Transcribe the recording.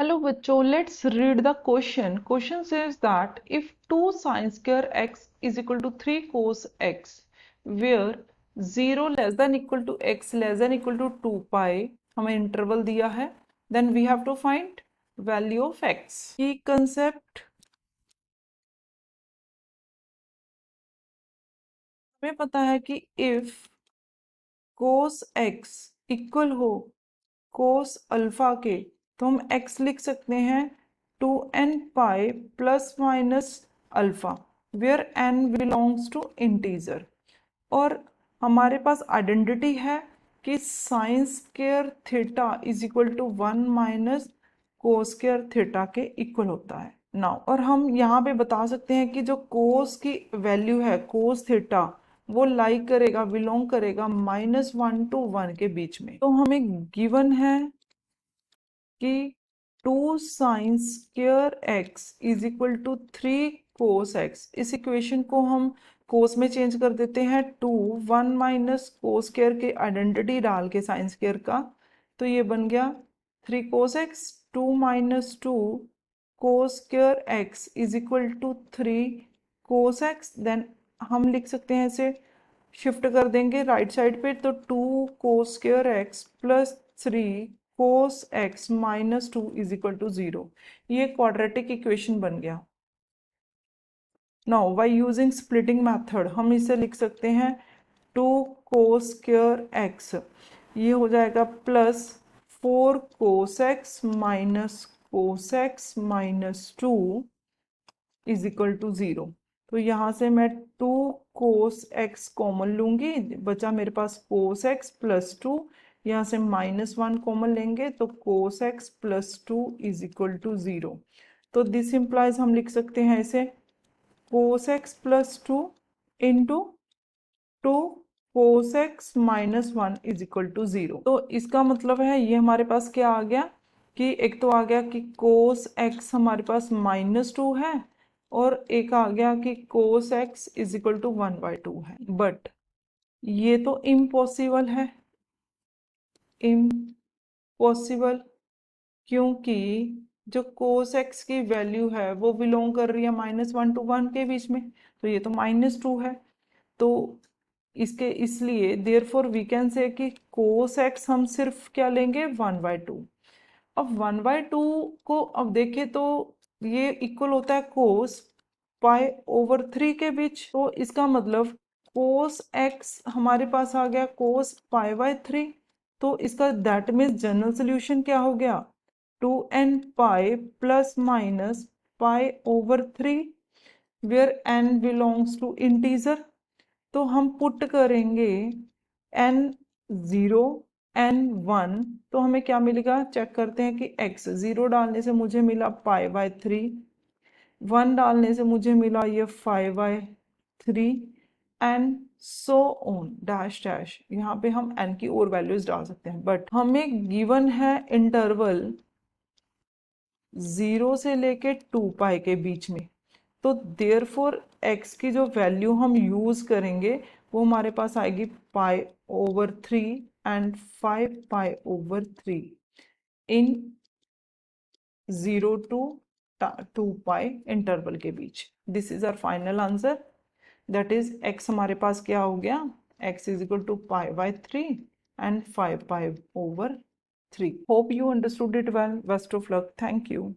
Hello बच्चों, let's read the question. Question says that if 2 sin square x is equal to 3 cos x, where 0 less than equal to x less than equal to 2 pi, हमें interval दिया है, then we have to find value of x. Key concept हमें पता है कि if cos x equal हो cos alpha के, तो हम x लिख सकते हैं 2n pi plus minus alpha where n belongs to integer. और हमारे पास आइडेंटिटी है कि sine square theta is equal to 1 minus cos square theta के इक्वल होता है नाउ। और हम यहाँ पे बता सकते हैं कि जो कोस की वैल्यू है कोस थीटा वो लाई करेगा बिलोंग करेगा -1 to 1 के बीच में। तो हमें गिवन है कि 2 sine square x is equal to 3 cos x. इस इक्वेशन को हम कोस में चेंज कर देते हैं 2 1 माइनस कोस स्क्वायर के आइडेंटिटी डाल के साइन स्क्वायर का, तो ये बन गया 3 cos x 2 minus 2 cos square x is equal to 3 cos x. Then हम लिख सकते हैं इसे शिफ्ट कर देंगे राइट साइड पे, तो 2 cos square x plus 3 cos x minus 2 is equal to 0। ये क्वाड्रेटिक इक्वेशन बन गया। Now by using splitting method हम इसे लिख सकते हैं 2 कोस स्क्वायर एक्स, ये हो जाएगा plus 4 cos x minus 2 is equal to 0। तो यहाँ से मैं 2 कोस एक्स कॉमन लूंगी, बचा मेरे पास कोस एक्स प्लस 2, यहाँ से -1 कॉमन लेंगे तो cos x plus 2 is equal to 0। तो दिस इंप्लाइज हम लिख सकते हैं इसे cos x plus 2 into 2 cos x -1 is equal to 0। तो इसका मतलब है ये हमारे पास क्या आ गया कि एक तो आ गया कि कोस एक्स हमारे पास -2 है, और एक आ गया कि cos x is equal to 1/2 है। बट ये तो इम्पॉसिबल है, इम्पॉसिबल, क्योंकि जो कोस एक्स की वैल्यू है वो बिलोंग कर रही है -1 to 1 के बीच में, तो ये तो -2 है। तो इसके इसलिए देयरफॉर वी कैन से कि कोस एक्स हम सिर्फ क्या लेंगे 1/2। अब 1/2 को अब देखें तो ये इक्वल होता है कोस पाई ओवर 3 के बीच, तो इसका मतलब कोस एक्स हमारे पास आ गया कोस पाई/3। तो इसका दैट मीन्स जनरल सोल्यूशन क्या हो गया 2n pi plus minus pi over 3 where n belongs to integer. तो हम पुट करेंगे n 0 n 1, तो हमें क्या मिलेगा चेक करते हैं कि x 0 डालने से मुझे मिला पाई/3, 1 डालने से मुझे मिला ये 5/3 and so on dash dash. यहाँ पे हम n की और वैल्यूज डाल सकते हैं, बट हमें गिवन है इंटरवल 0 से लेके 2 पाई के बीच में, तो देयरफॉर x की जो वैल्यू हम यूज करेंगे वो हमारे पास आएगी पाई/3 एंड 5 पाई/3 इन 0 to 2 पाई इंटरवल के बीच। This is our final answer, that is x हमारे पास क्या हो गया x इज इक्वल टू पाई/3 एंड 5 पाई/3। Hope you understood it well. Best of luck, thank you.